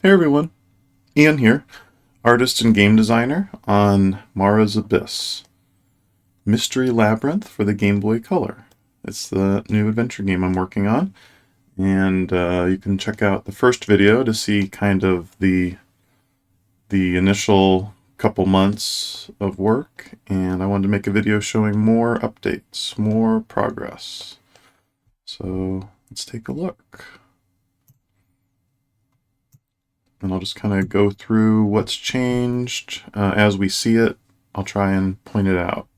Hey everyone, Ian here, artist and game designer on Mara's Abyss, Mystery Labyrinth for the Game Boy Color. It's the new adventure game I'm working on, and you can check out the first video to see kind of the initial couple months of work, and I wanted to make a video showing more updates, more progress. So let's take a look. And I'll just kind of go through what's changed as we see it. I'll try and point it out.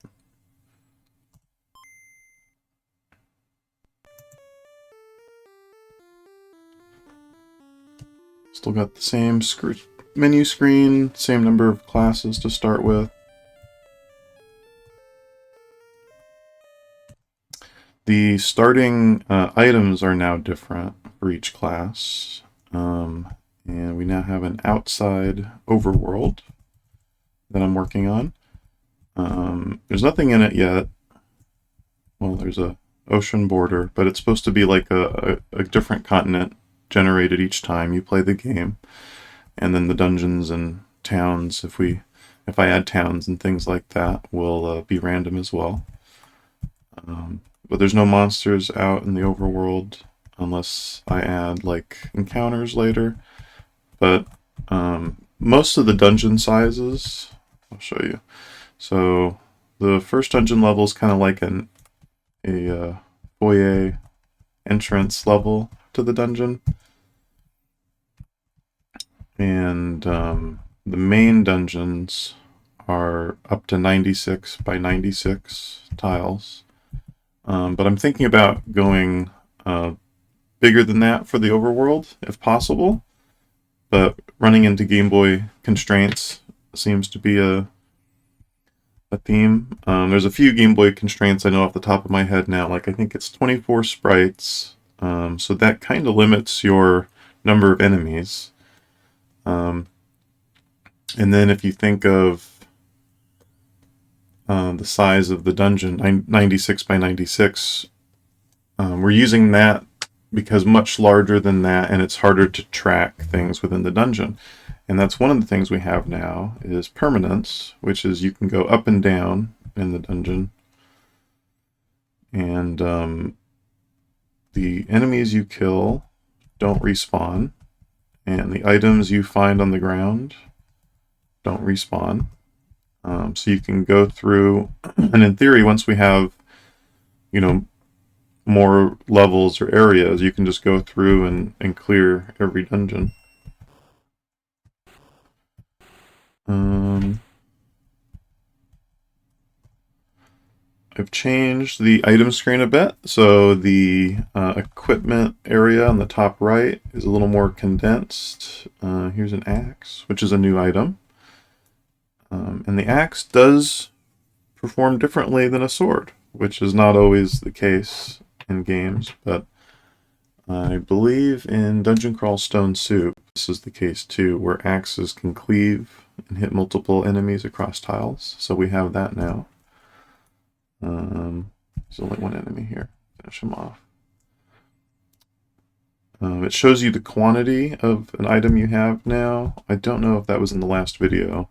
Still got the same menu screen, same number of classes to start with. The starting items are now different for each class. And we now have an outside overworld that I'm working on. There's nothing in it yet. Well, there's a ocean border, but it's supposed to be like a different continent generated each time you play the game. And then the dungeons and towns, if I add towns and things like that, will be random as well. But there's no monsters out in the overworld unless I add like encounters later. But most of the dungeon sizes, I'll show you. So the first dungeon level is kind of like a foyer entrance level to the dungeon. And the main dungeons are up to 96 by 96 tiles. But I'm thinking about going bigger than that for the overworld, if possible. But running into Game Boy constraints seems to be a theme. There's a few Game Boy constraints I know off the top of my head now. Like I think it's 24 sprites, so that kind of limits your number of enemies. And then if you think of the size of the dungeon, 96 by 96, we're using that because much larger than that, and it's harder to track things within the dungeon. And that's one of the things we have now is permanence, which is you can go up and down in the dungeon. And the enemies you kill don't respawn, and the items you find on the ground don't respawn. So you can go through, and in theory, once we have, more levels or areas, you can just go through and clear every dungeon. I've changed the item screen a bit, so the equipment area on the top right is a little more condensed. Here's an axe, which is a new item. And the axe does perform differently than a sword, which is not always the case in games, but I believe in Dungeon Crawl Stone Soup, this is the case too, where axes can cleave and hit multiple enemies across tiles. So we have that now. There's only one enemy here. Finish him off. It shows you the quantity of an item you have now. I don't know if that was in the last video.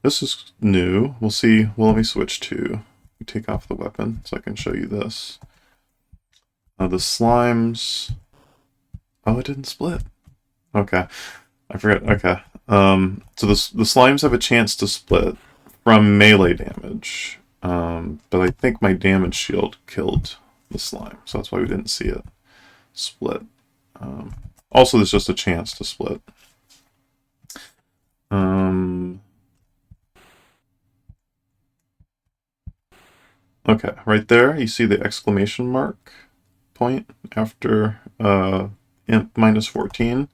This is new. We'll see. Well, let me switch to take off the weapon so I can show you this. The slimes. Oh, it didn't split. Okay, I forgot. Okay. So the slimes have a chance to split from melee damage, but I think my damage shield killed the slime, so that's why we didn't see it split. Also, there's just a chance to split. Okay, right there, you see the exclamation mark point after imp -14.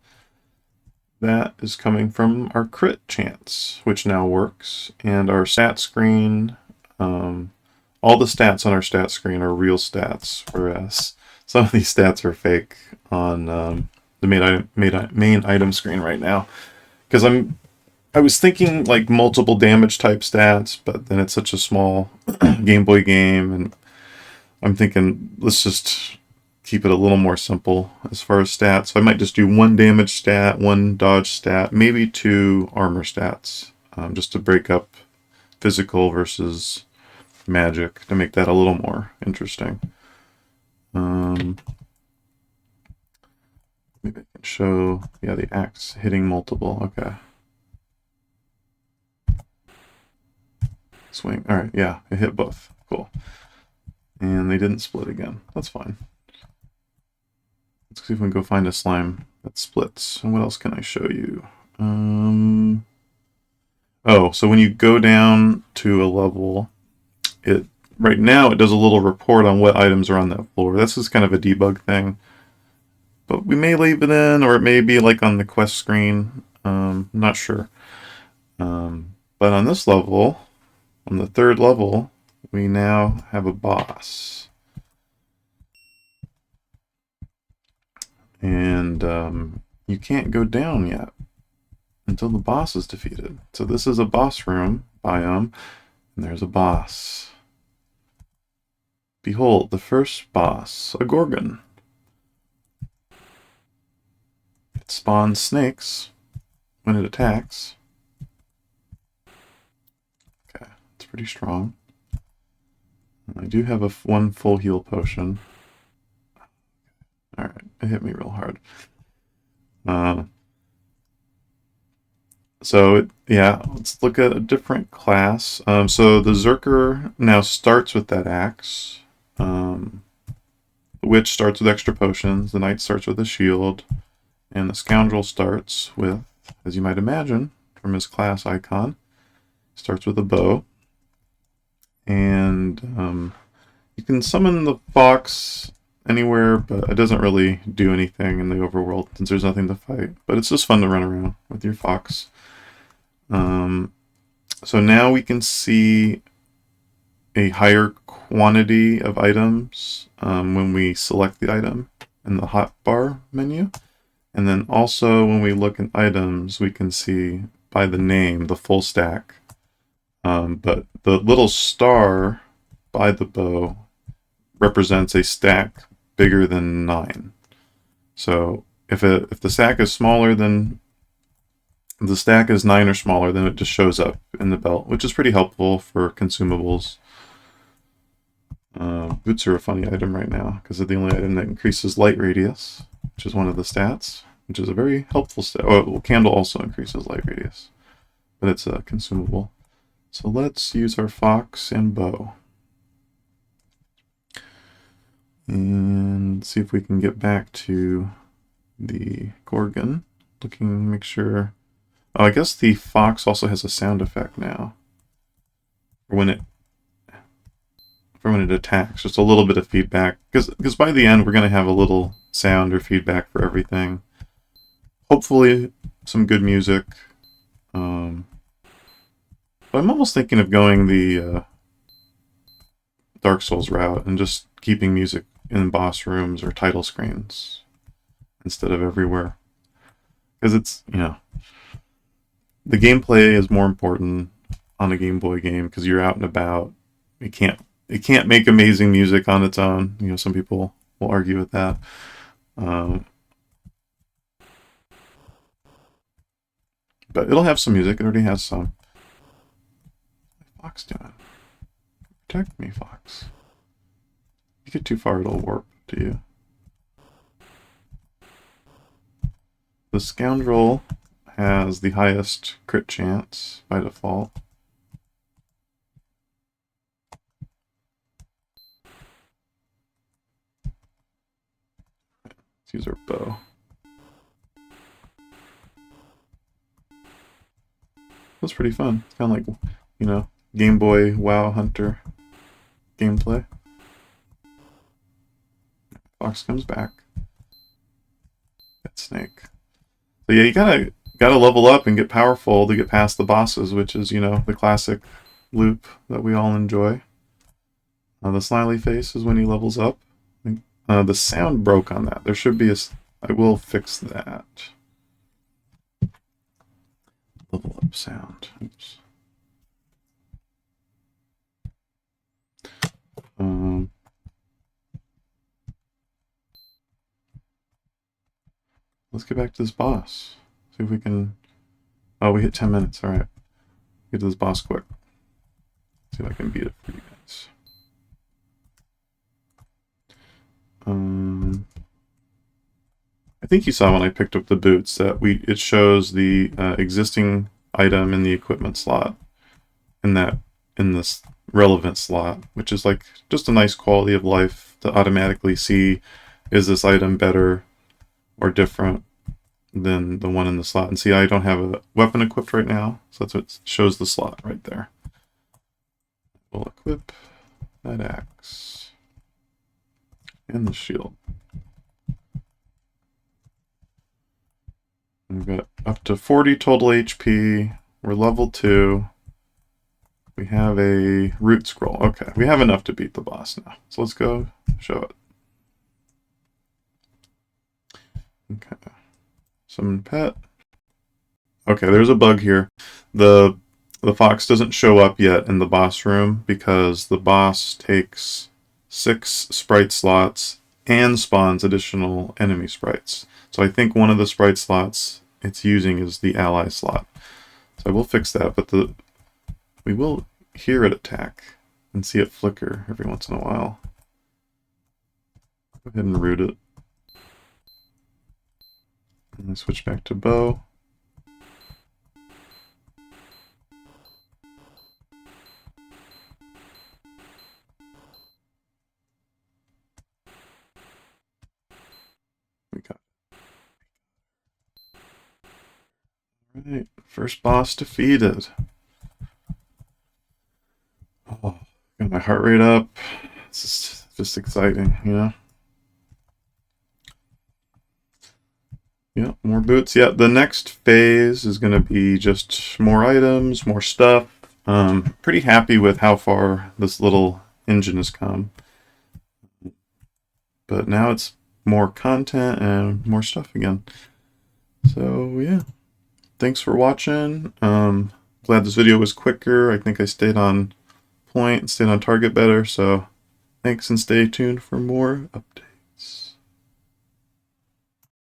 That is coming from our crit chance, which now works, and our stat screen, all the stats on our stat screen are real stats, whereas some of these stats are fake on the main item screen right now. Because I was thinking like multiple damage type stats, but then it's such a small Game Boy game, and I'm thinking let's just keep it a little more simple as far as stats. So I might just do 1 damage stat, 1 dodge stat, maybe 2 armor stats, just to break up physical versus magic to make that a little more interesting. Maybe I can show, yeah, the axe hitting multiple. Okay. Swing. All right, yeah, it hit both. Cool. And they didn't split again. That's fine. Let's see if we can go find a slime that splits. And what else can I show you? Oh, so when you go down to a level, right now it does a little report on what items are on that floor. This is kind of a debug thing. But we may leave it in, or it may be like on the quest screen. Not sure. But on this level, on the 3rd level, we now have a boss. And you can't go down yet until the boss is defeated. So this is a boss room biome, and there's a boss. Behold, the first boss, a Gorgon. It spawns snakes when it attacks. Okay, it's pretty strong. I do have one full heal potion. Alright, it hit me real hard. Yeah, let's look at a different class. So the Zerker now starts with that axe. The Witch starts with extra potions. The Knight starts with a shield. And the Scoundrel starts with, as you might imagine, from his class icon, starts with a bow. And you can summon the Fox anywhere, but it doesn't really do anything in the overworld since there's nothing to fight. But it's just fun to run around with your Fox. So now we can see a higher quantity of items when we select the item in the hotbar menu. And then also when we look at items, we can see by the name, the full stack. But the little star by the bow represents a stack bigger than 9. So if the stack is smaller than the stack is 9 or smaller, then it just shows up in the belt, which is pretty helpful for consumables. Boots are a funny item right now because they're the only item that increases light radius, which is one of the stats, which is a very helpful stat. Oh, well, candle also increases light radius, but it's a consumable. So let's use our Fox and bow. And see if we can get back to the Gorgon. Looking, make sure. Oh, I guess the Fox also has a sound effect now. For when it attacks, just a little bit of feedback. Because by the end, we're going to have a little sound or feedback for everything. Hopefully, some good music. But I'm almost thinking of going the Dark Souls route and just keeping music in boss rooms or title screens instead of everywhere. Because it's, the gameplay is more important on a Game Boy game because you're out and about. It can't make amazing music on its own. Some people will argue with that. But it'll have some music. It already has some. What's Fox doing? Protect me, Fox. If you get too far, it'll warp to you. The Scoundrel has the highest crit chance by default. Let's use our bow. That's pretty fun. It's kind of like, Game Boy WoW Hunter gameplay. Fox comes back. That snake. So yeah, you gotta level up and get powerful to get past the bosses, which is, the classic loop that we all enjoy. The smiley face is when he levels up. The sound broke on that. There should be I will fix that. Level up sound. Oops. let's get back to this boss. See if we can... Oh, we hit 10 minutes. All right. Get to this boss quick. See if I can beat it for you guys. I think you saw when I picked up the boots that it shows the existing item in the equipment slot in this relevant slot, which is like just a nice quality of life to automatically see, is this item better or different than the one in the slot. And see, I don't have a weapon equipped right now, so that's what shows the slot right there. We'll equip that axe and the shield. We've got up to 40 total HP. We're level 2. We have a root scroll. Okay, we have enough to beat the boss now. So let's go show it. Okay. Summon pet. Okay, there's a bug here. The fox doesn't show up yet in the boss room because the boss takes 6 sprite slots and spawns additional enemy sprites. So I think one of the sprite slots it's using is the ally slot. So I will fix that, but we will hear it attack and see it flicker every once in a while. Go ahead and root it. And switch back to bow. We got it. Right, first boss defeated. Oh, got my heart rate up. It's just exciting, you know? Yeah, more boots. Yeah, the next phase is going to be just more items, more stuff. Pretty happy with how far this little engine has come. But now it's more content and more stuff again. So, yeah. Thanks for watching. Glad this video was quicker. I think I stayed on point, stayed on target better. So, thanks and stay tuned for more updates.